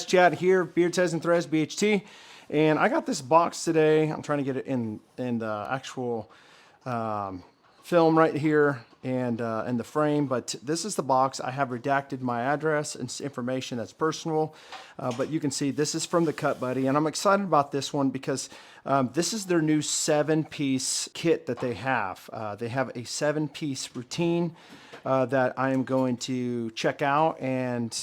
Chad here, Beards, Heads, and Threads, BHT, and I got this box today. I'm trying to get it in the actual film right here and in the frame, but this is the box. I have redacted my address and information that's personal, but you can see this is from the Cut Buddy, and I'm excited about this one because this is their new 7-piece kit that they have. They have a 7-piece routine that I am going to check out and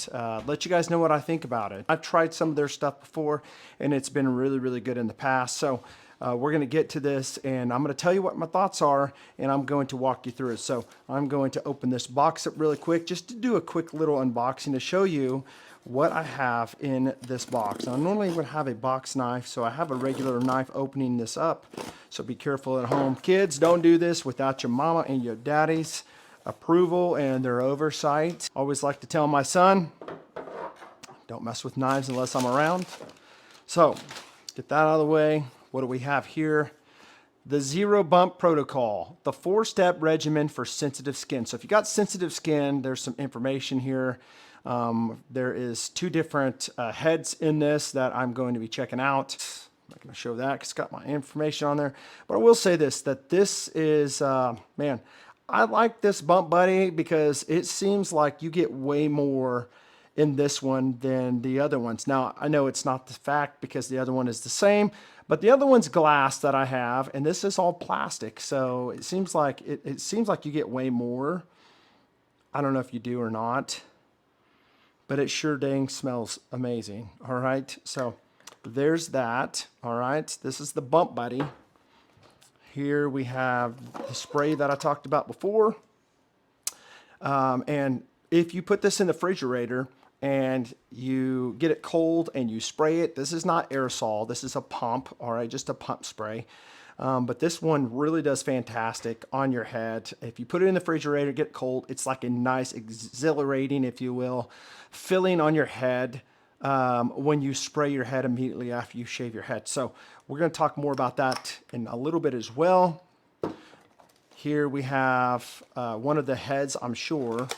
let you guys know what I think about it. I've tried some of their stuff before and it's been really, really good in the past. So we're going to get to this and I'm going to tell you what my thoughts are and I'm going to walk you through it. So I'm going to open this box up really quick just to do a quick little unboxing to show you what I have in this box. Now, I normally would have a box knife, so I have a regular knife opening this up. So be careful at home. Kids, don't do this without your mama and your daddy's approval and their oversight. Always like to tell my son, don't mess with knives unless I'm around. So get that out of the way. What do we have here? The Zero Bump Protocol, the 4-step regimen for sensitive skin. So if you got sensitive skin, there's some information here. There is 2 different heads in this that I'm going to be checking out. I'm not going to show that because it's got my information on there. But I will say this, that this is, man, I like this Bump Buddy because it seems like you get way more in this one than the other ones. Now, I know it's not the fact because the other one is the same, but the other one's glass that I have, and this is all plastic. So it seems like it seems like you get way more. I don't know if you do or not, but it sure dang smells amazing. All right, so there's that. All right, this is the Bump Buddy. Here we have the spray that I talked about before. And if you put this in the refrigerator and you get it cold and you spray it, this is not aerosol, this is a pump, all right, just a pump spray. But this one really does fantastic on your head. If you put it in the refrigerator, get it cold, it's like a nice exhilarating, if you will, filling on your head when you spray your head immediately after you shave your head. So we're going to talk more about that in a little bit as well. Here we have one of the heads, I'm sure.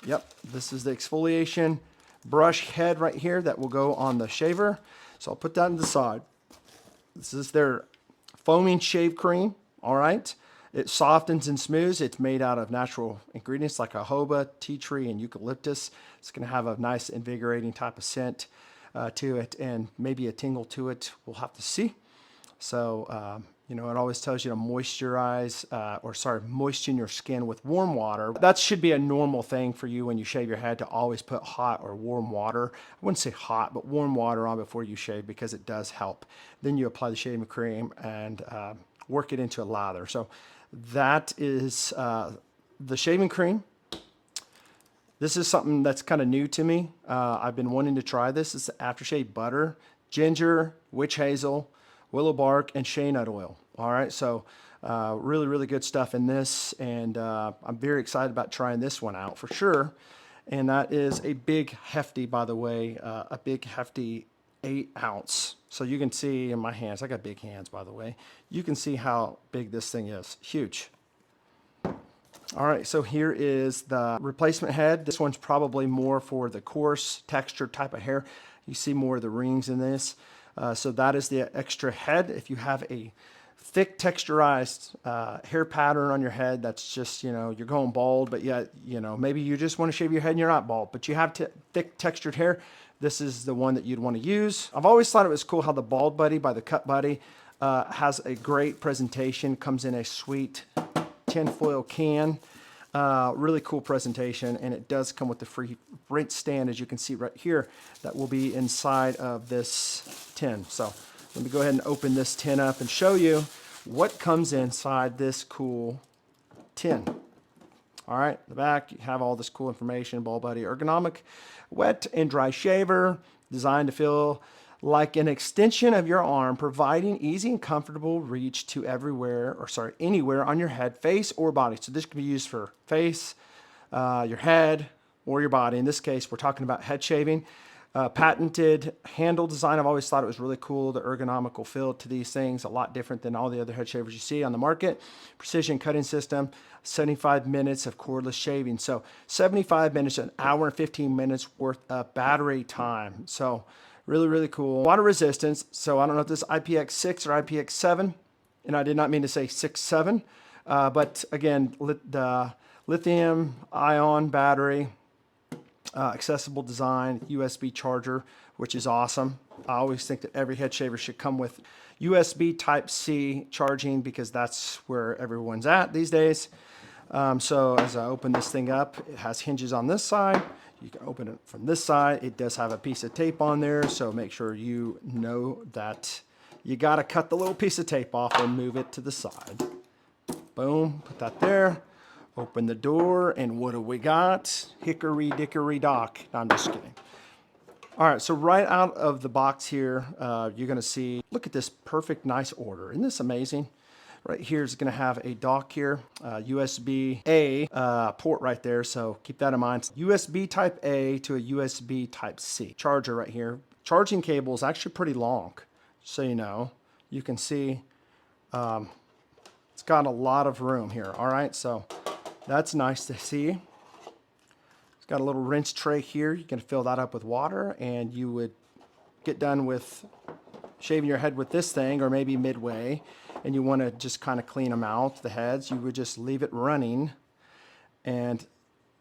Yep, this is the exfoliation brush head right here that will go on the shaver. So I'll put that on the side. This is their foaming shave cream, all right? It softens and smooths. It's made out of natural ingredients like jojoba, tea tree, and eucalyptus. It's going to have a nice invigorating type of scent to it and maybe a tingle to it. We'll have to see. So, you know, it always tells you to moisturize, moisten your skin with warm water. That should be a normal thing for you when you shave your head, to always put hot or warm water. I wouldn't say hot, but warm water on before you shave because it does help. Then you apply the shaving cream and work it into a lather. So that is the shaving cream. This is something that's kind of new to me. I've been wanting to try this. It's the aftershave butter, ginger, witch hazel, willow bark, and shea nut oil. All right, so really, really good stuff in this, and I'm very excited about trying this one out for sure. And that is a big hefty, by the way, a big hefty 8 ounce. So you can see in my hands, I got big hands, by the way. You can see how big this thing is, huge. All right, so here is the replacement head. This one's probably more for the coarse texture type of hair. You see more of the rings in this. So that is the extra head. If you have a thick texturized hair pattern on your head, that's just, you know, you're going bald, but yet, you know, maybe you just want to shave your head and you're not bald, but you have thick textured hair, this is the one that you'd want to use. I've always thought it was cool how the Bald Buddy by the Cut Buddy has a great presentation, comes in a sweet tinfoil can. Really cool presentation, and it does come with the free rinse stand, as you can see right here, that will be inside of this tin. So let me go ahead and open this tin up and show you what comes inside this cool tin. All right, the back, you have all this cool information. Bald Buddy ergonomic, wet and dry shaver, designed to feel like an extension of your arm, providing easy and comfortable reach to anywhere on your head, face, or body. So this can be used for face, your head, or your body. In this case, we're talking about head shaving. Patented handle design. I've always thought it was really cool. The ergonomical feel to these things, a lot different than all the other head shavers you see on the market. Precision cutting system, 75 minutes of cordless shaving. So 75 minutes, an hour and 15 minutes worth of battery time. So really, really cool. Water resistance. So I don't know if this is IPX6 or IPX7, and I did not mean to say 6.7, but again, the lithium ion battery. Accessible design, USB charger, which is awesome. I always think that every head shaver should come with USB Type-C charging because that's where everyone's at these days. So as I open this thing up, it has hinges on this side. You can open it from this side. It does have a piece of tape on there, so make sure you know that you got to cut the little piece of tape off and move it to the side. Boom, put that there. Open the door, and what do we got? Hickory dickory dock. No, I'm just kidding. All right, so right out of the box here, you're gonna see, look at this perfect, nice order. Isn't this amazing? Right here is gonna have a dock here, USB-A port right there, so keep that in mind. USB type A to a USB type C. Charger right here. Charging cable is actually pretty long, so you know. You can see it's got a lot of room here, all right? So that's nice to see. It's got a little rinse tray here. You can fill that up with water, and you would get done with shaving your head with this thing, or maybe midway, and you want to just kind of clean them out, the heads. You would just leave it running, and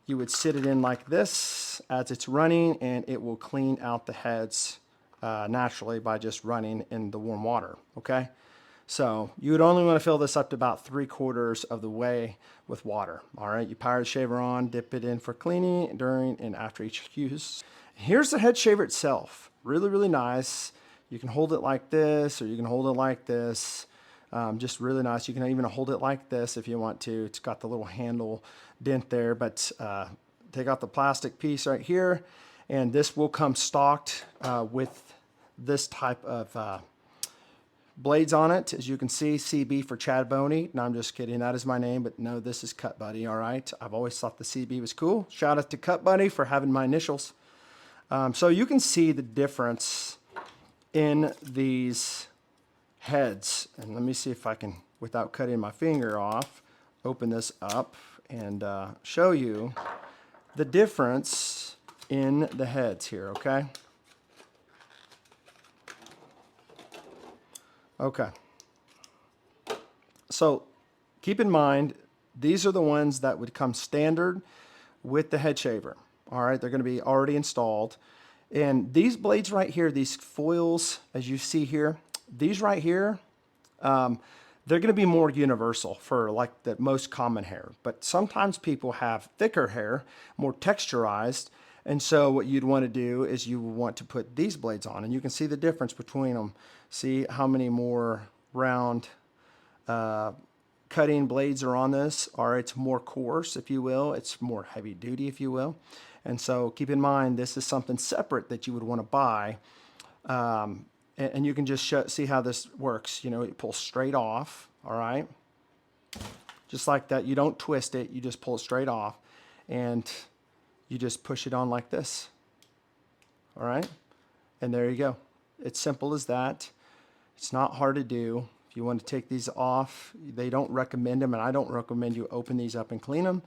you would sit it in like this as it's running, and it will clean out the heads naturally by just running in the warm water, okay? So you would only want to fill this up to about 3/4 of the way with water. All right, you power the shaver on, dip it in for cleaning during and after each use. Here's the head shaver itself. Really, really nice. You can hold it like this, or you can hold it like this. Just really nice. You can even hold it like this if you want to. It's got the little handle dent there, but take out the plastic piece right here, and this will come stocked with this type of blades on it. As you can see, CB for Chad Boney. No, I'm just kidding. That is my name, but no, this is Cut Buddy, all right? I've always thought the CB was cool. Shout out to Cut Buddy for having my initials. So you can see the difference in these heads. And let me see if I can, without cutting my finger off, open this up and show you the difference in the heads here, okay? Okay, so keep in mind, these are the ones that would come standard with the head shaver. All right, they're gonna be already installed. And these blades right here, these foils, as you see here, these right here, they're gonna be more universal for like the most common hair. But sometimes people have thicker hair, more texturized, and so what you'd want to do is you want to put these blades on, and you can see the difference between them. See how many more round cutting blades are on this, or it's more coarse, if you will. It's more heavy duty, if you will. And so keep in mind, this is something separate that you would want to buy. And you can just see how this works. You know, it pulls straight off, all right? Just like that. You don't twist it. You just pull it straight off. And you just push it on like this, all right? And there you go. It's simple as that. It's not hard to do. If you want to take these off, they don't recommend them, and I don't recommend you open these up and clean them,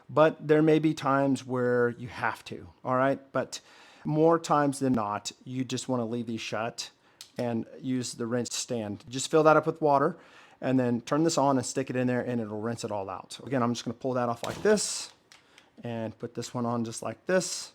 but there may be times where you have to, all right? But more times than not, you just want to leave these shut and use the rinse stand. Just fill that up with water, and then turn this on and stick it in there, and it'll rinse it all out. Again, I'm just going to pull that off like this, and put this one on just like this,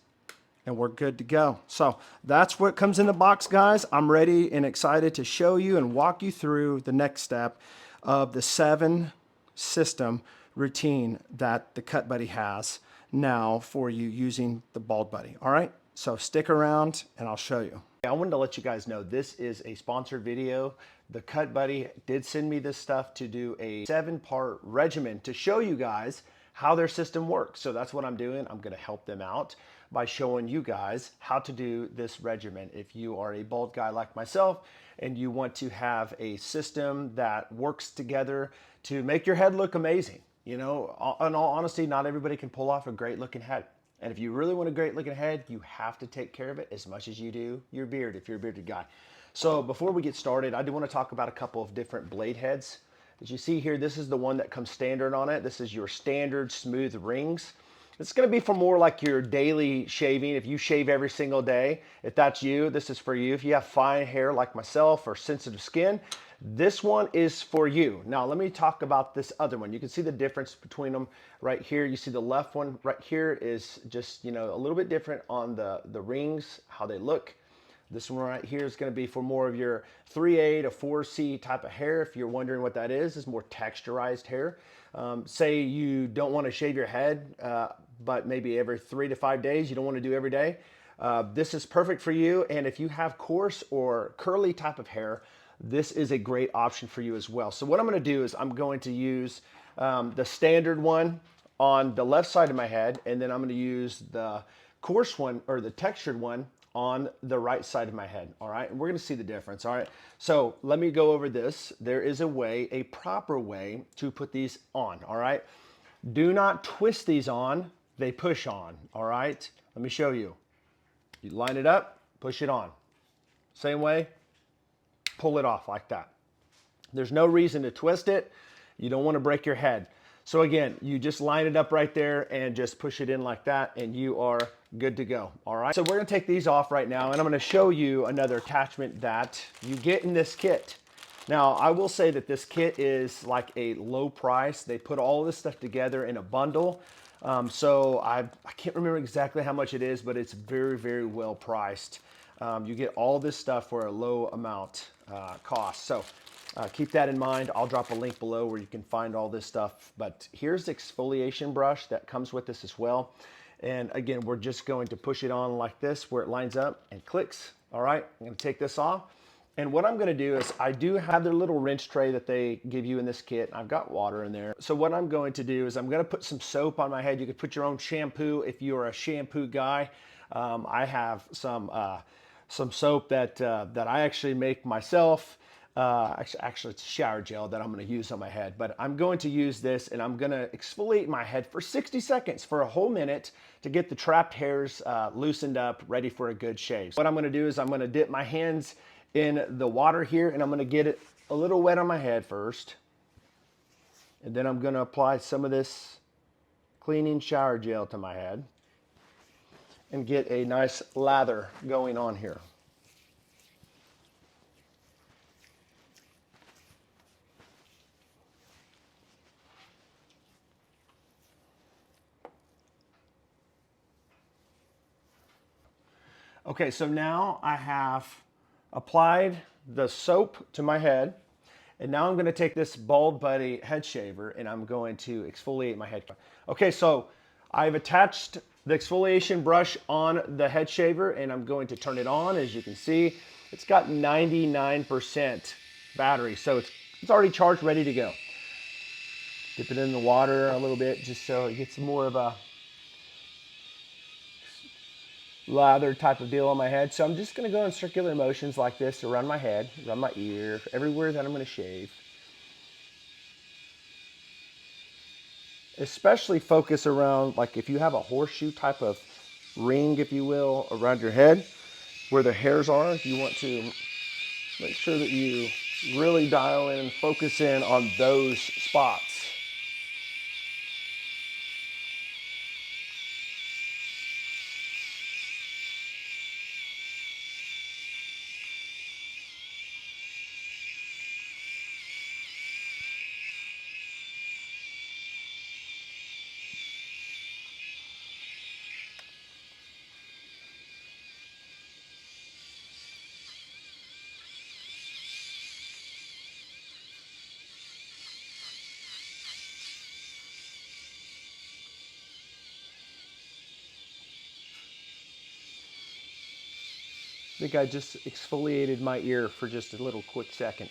and we're good to go. So that's what comes in the box, guys. I'm ready and excited to show you and walk you through the next step of the 7-system routine that the Cut Buddy has now for you using the Bald Buddy. All right, so stick around and I'll show you. I wanted to let you guys know this is a sponsored video. The Cut Buddy did send me this stuff to do a 7-part regimen to show you guys how their system works. So that's what I'm doing. I'm going to help them out by showing you guys how to do this regimen. If you are a bald guy like myself and you want to have a system that works together to make your head look amazing, you know, in all honesty, not everybody can pull off a great looking head. And if you really want a great looking head, you have to take care of it as much as you do your beard if you're a bearded guy. So before we get started, I do want to talk about a couple of different blade heads. As you see here, this is the one that comes standard on it. This is your standard smooth rings. It's going to be for more like your daily shaving. If you shave every single day, if that's you, this is for you. If you have fine hair like myself or sensitive skin, this one is for you. Now, let me talk about this other one. You can see the difference between them right here. You see the left one right here is just, a little bit different on the rings, how they look. This one right here is going to be for more of your 3A to 4C type of hair. If you're wondering what that is more texturized hair. Say you don't want to shave your head, but maybe every 3 to 5 days, you don't want to do every day. This is perfect for you. And if you have coarse or curly type of hair, this is a great option for you as well. So what I'm going to do is I'm going to use the standard one on the left side of my head, and then I'm going to use the coarse one or the textured one on the right side of my head. All right, and we're going to see the difference. All right, so let me go over this. There is a way, a proper way to put these on. All right, do not twist these on, they push on. All right, let me show you. You line it up, push it on. Same way, pull it off like that. There's no reason to twist it. You don't want to break your head. So again, you just line it up right there and just push it in like that, and you are good to go. All right. So we're going to take these off right now, and I'm going to show you another attachment that you get in this kit. Now, I will say that this kit is like a low price. They put all this stuff together in a bundle. So I can't remember exactly how much it is, but it's very, very well priced. You get all this stuff for a low amount cost. So keep that in mind. I'll drop a link below where you can find all this stuff. But here's the exfoliation brush that comes with this as well. And again, we're just going to push it on like this where it lines up and clicks. All right, I'm going to take this off. And what I'm going to do is I do have their little rinse tray that they give you in this kit. I've got water in there. So what I'm going to do is I'm going to put some soap on my head. You could put your own shampoo if you're a shampoo guy. I have some soap that I actually make myself. Actually, it's shower gel that I'm going to use on my head, but I'm going to use this and I'm going to exfoliate my head for 60 seconds, for a whole minute, to get the trapped hairs loosened up, ready for a good shave. What I'm going to do is I'm going to dip my hands in the water here, and I'm going to get it a little wet on my head first, and then I'm going to apply some of this cleaning shower gel to my head and get a nice lather going on here. Okay, so now I have applied the soap to my head, and now I'm going to take this Bald Buddy head shaver and I'm going to exfoliate my head. Okay, so I've attached the exfoliation brush on the head shaver and I'm going to turn it on. As you can see, it's got 99% battery, so it's already charged, ready to go. Dip it in the water a little bit just so it gets more of a lather type of deal on my head. So I'm just going to go in circular motions like this around my head, around my ear, everywhere that I'm going to shave. Especially focus around, like if you have a horseshoe type of ring, if you will, around your head where the hairs are. You want to make sure that you really dial in and focus in on those spots. I think I just exfoliated my ear for just a little quick second.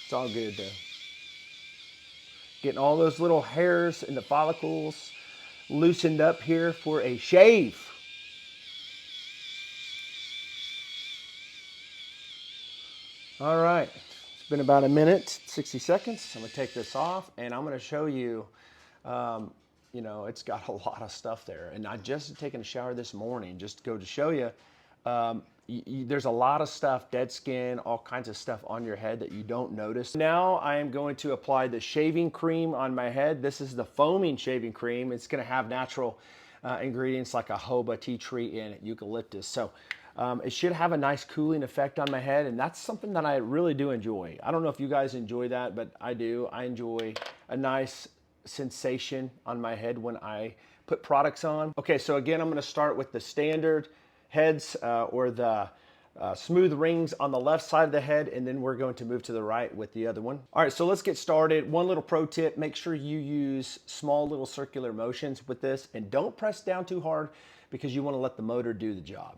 It's all good though. Getting all those little hairs and the follicles loosened up here for a shave. All right, it's been about a minute, 60 seconds. I'm gonna take this off and I'm gonna show you you know, it's got a lot of stuff there. And I just taken a shower this morning, just to go to show you, there's a lot of stuff, dead skin, all kinds of stuff on your head that you don't notice. Now I am going to apply the shaving cream on my head. This is the foaming shaving cream. It's gonna have natural ingredients like a jojoba tea tree and eucalyptus. So it should have a nice cooling effect on my head, and that's something that I really do enjoy. I don't know if you guys enjoy that, but I do. I enjoy a nice sensation on my head when I put products on. Okay, so again, I'm gonna start with the standard heads or the smooth rings on the left side of the head, and then we're going to move to the right with the other one. All right, so let's get started. One little pro tip, make sure you use small little circular motions with this, and don't press down too hard because you wanna let the motor do the job.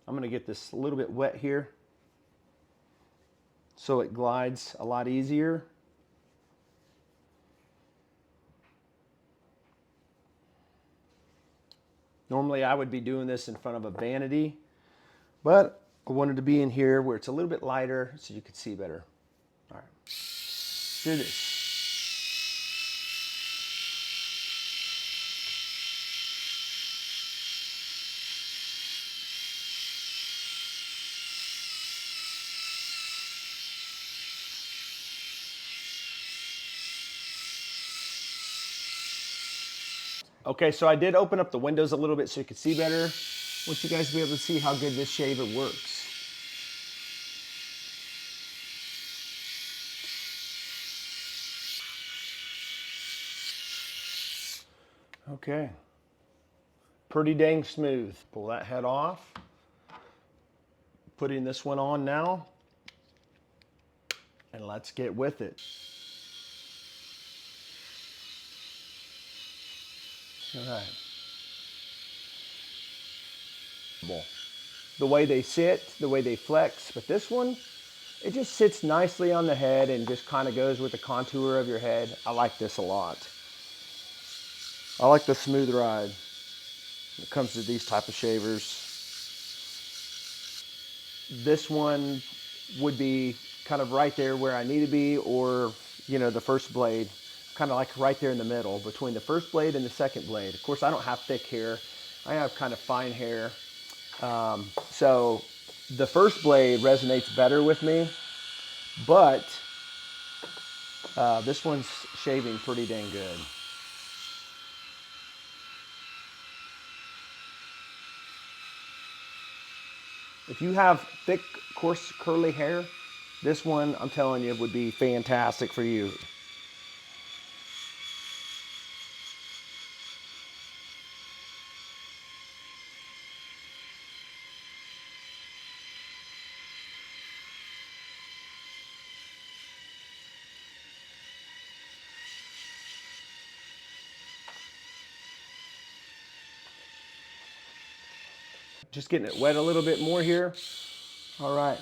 I'm gonna get this a little bit wet here so it glides a lot easier. Normally I would be doing this in front of a vanity, but I wanted to be in here where it's a little bit lighter so you could see better. All right, let's do this. Okay, so I did open up the windows a little bit so you could see better. I want you guys to be able to see how good this shaver works. Okay, pretty dang smooth. Pull that head off. Putting this one on now, and let's get with it. All right. The way they sit, the way they flex, but this one, it just sits nicely on the head and just kind of goes with the contour of your head. I like this a lot. I like the smooth ride when it comes to these type of shavers. This one would be kind of right there where I need to be, or, you know, the first blade, kind of like right there in the middle between the first blade and the second blade. Of course, I don't have thick hair. I have kind of fine hair. So the first blade resonates better with me, but this one's shaving pretty dang good. If you have thick, coarse, curly hair, this one, I'm telling you, would be fantastic for you. Just getting it wet a little bit more here. All right.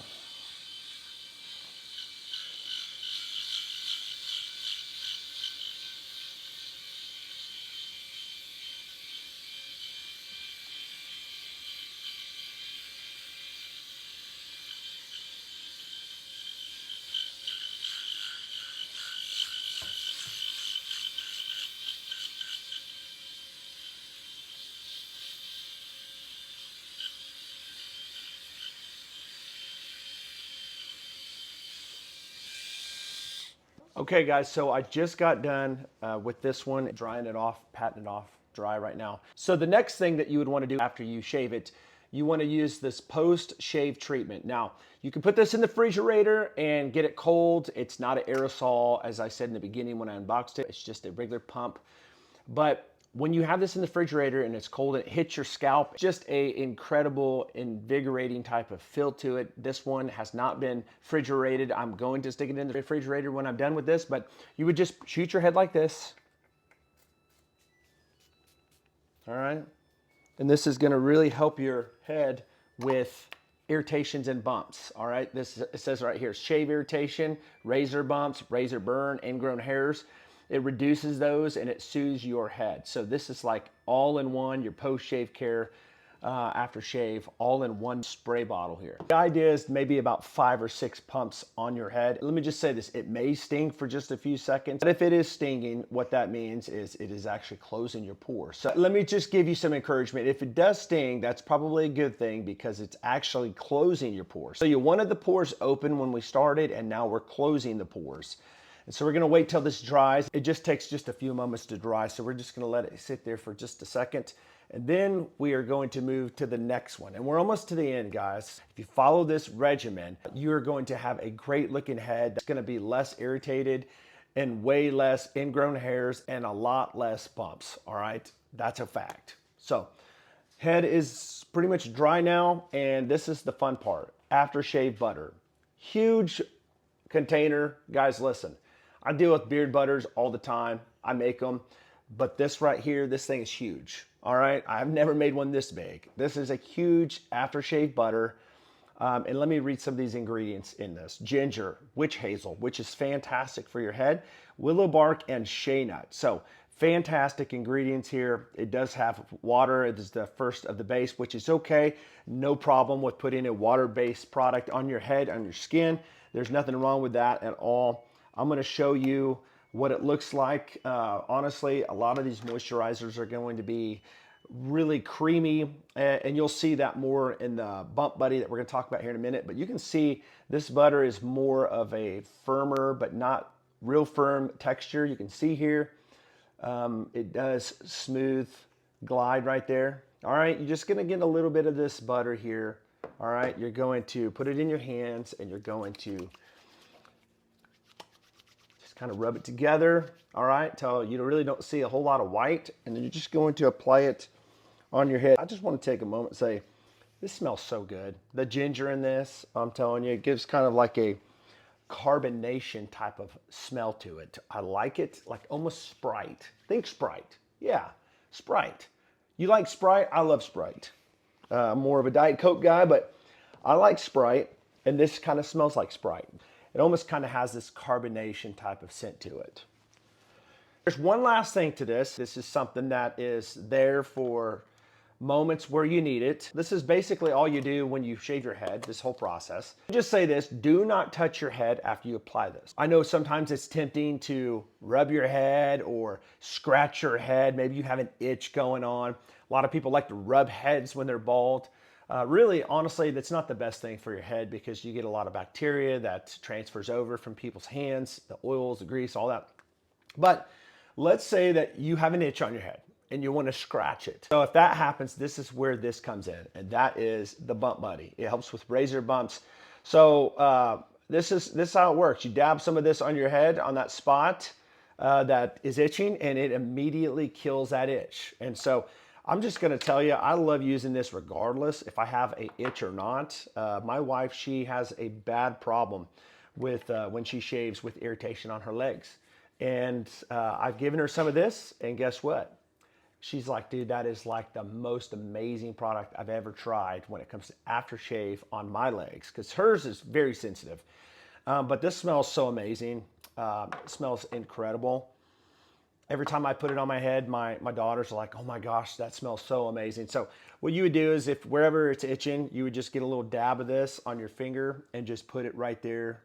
Okay guys, so I just got done with this one, drying it off, patting it off, dry right now. So the next thing that you would want to do after you shave it, you want to use this post-shave treatment. Now, you can put this in the refrigerator and get it cold. It's not an aerosol, as I said in the beginning when I unboxed it. It's just a regular pump. But when you have this in the refrigerator and it's cold and it hits your scalp, just a incredible, invigorating type of feel to it. This one has not been refrigerated. I'm going to stick it in the refrigerator when I'm done with this, but you would just shoot your head like this. All right. And this is going to really help your head with irritations and bumps. All right. It says right here, shave irritation, razor bumps, razor burn, ingrown hairs. It reduces those and it soothes your head. So this is like all in one, your post-shave care. aftershave all in one spray bottle here. The idea is maybe about 5 or 6 pumps on your head. Let me just say this, it may sting for just a few seconds, but if it is stinging, what that means is it is actually closing your pores. So let me just give you some encouragement. If it does sting, that's probably a good thing because it's actually closing your pores. So you wanted the pores open when we started, and now we're closing the pores. And so we're gonna wait till this dries. It just takes just a few moments to dry, so we're just gonna let it sit there for just a second. And then we are going to move to the next one. And we're almost to the end, guys. If you follow this regimen, you're going to have a great looking head that's gonna be less irritated and way less ingrown hairs and a lot less bumps, all right? That's a fact. So head is pretty much dry now, and this is the fun part, aftershave butter. Huge container. Guys, listen, I deal with beard butters all the time. I make them, but this right here, this thing is huge. All right, I've never made one this big. This is a huge aftershave butter. And let me read some of these ingredients in this. Ginger, witch hazel, which is fantastic for your head, willow bark, and shea nut. So fantastic ingredients here. It does have water. It is the first of the base, which is okay. No problem with putting a water-based product on your head, on your skin. There's nothing wrong with that at all. I'm gonna show you what it looks like. Honestly, a lot of these moisturizers are going to be really creamy, and you'll see that more in the Bump Buddy that we're gonna talk about here in a minute. But you can see this butter is more of a firmer, but not real firm texture. You can see here, it does smooth glide right there. All right, you're just gonna get a little bit of this butter here. All right, you're going to put it in your hands and you're going to kind of rub it together, all right, till you really don't see a whole lot of white, and then you're just going to apply it on your head. I just want to take a moment and say, this smells so good. The ginger in this, I'm telling you, it gives kind of like a carbonation type of smell to it. I like it, like almost Sprite. Think Sprite. Yeah, Sprite. You like Sprite? I love Sprite. I'm more of a Diet Coke guy, but I like Sprite, and this kind of smells like Sprite. It almost kind of has this carbonation type of scent to it. There's one last thing to this. This is something that is there for moments where you need it. This is basically all you do when you shave your head, this whole process. Just say this, do not touch your head after you apply this. I know sometimes it's tempting to rub your head or scratch your head. Maybe you have an itch going on. A lot of people like to rub heads when they're bald. Really, honestly, that's not the best thing for your head because you get a lot of bacteria that transfers over from people's hands, the oils, the grease, all that. But let's say that you have an itch on your head and you want to scratch it. So if that happens, this is where this comes in, and that is the Bump Buddy. It helps with razor bumps. So this is how it works. You dab some of this on your head on that spot that is itching, and it immediately kills that itch. And so I'm just gonna tell you, I love using this regardless if I have a itch or not. My wife, she has a bad problem with when she shaves with irritation on her legs. And I've given her some of this, and guess what? She's like, dude, that is like the most amazing product I've ever tried when it comes to aftershave on my legs, because hers is very sensitive. But this smells so amazing. It smells incredible. Every time I put it on my head, my daughters are like, oh my gosh, that smells so amazing. So what you would do is if wherever it's itching, you would just get a little dab of this on your finger and just put it right there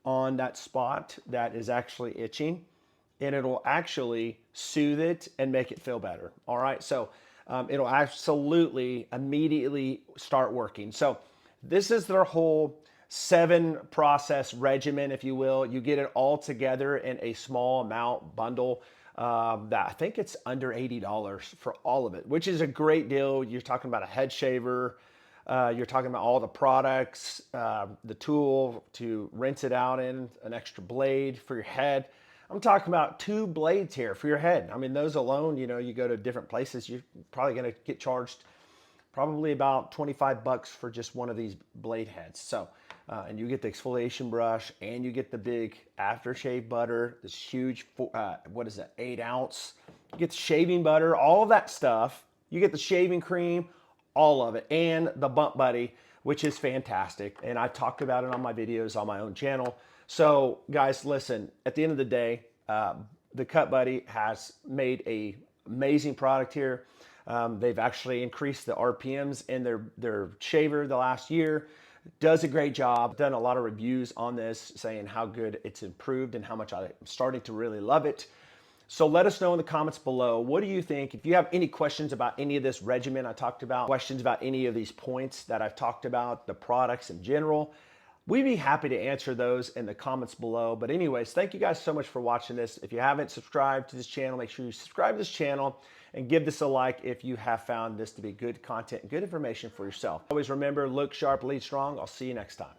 on that spot that is actually itching. And it'll actually soothe it and make it feel better. All right, so it'll absolutely immediately start working. So this is their whole 7-process regimen, if you will. You get it all together in a small amount bundle. That I think it's under $80 for all of it, which is a great deal. You're talking about a head shaver. You're talking about all the products, the tool to rinse it out in, an extra blade for your head. I'm talking about 2 blades here for your head. I mean, those alone, you know, you go to different places, you're probably going to get charged probably about 25 bucks for just one of these blade heads. So, and you get the exfoliation brush, and you get the big aftershave butter, this huge, what is it, 8 ounce. You get the shaving butter, all of that stuff. You get the shaving cream, all of it, and the Bump Buddy, which is fantastic. And I've talked about it on my videos on my own channel. So guys, listen, at the end of the day, the Cut Buddy has made an amazing product here. They've actually increased the RPMs in their shaver the last year. Does a great job. Done a lot of reviews on this saying how good it's improved and how much I'm starting to really love it. So let us know in the comments below. What do you think? If you have any questions about any of this regimen I talked about, questions about any of these points that I've talked about, the products in general, we'd be happy to answer those in the comments below. But anyways, thank you guys so much for watching this. If you haven't subscribed to this channel, make sure you subscribe to this channel and give this a like if you have found this to be good content and good information for yourself. Always remember, look sharp, lead strong. I'll see you next time.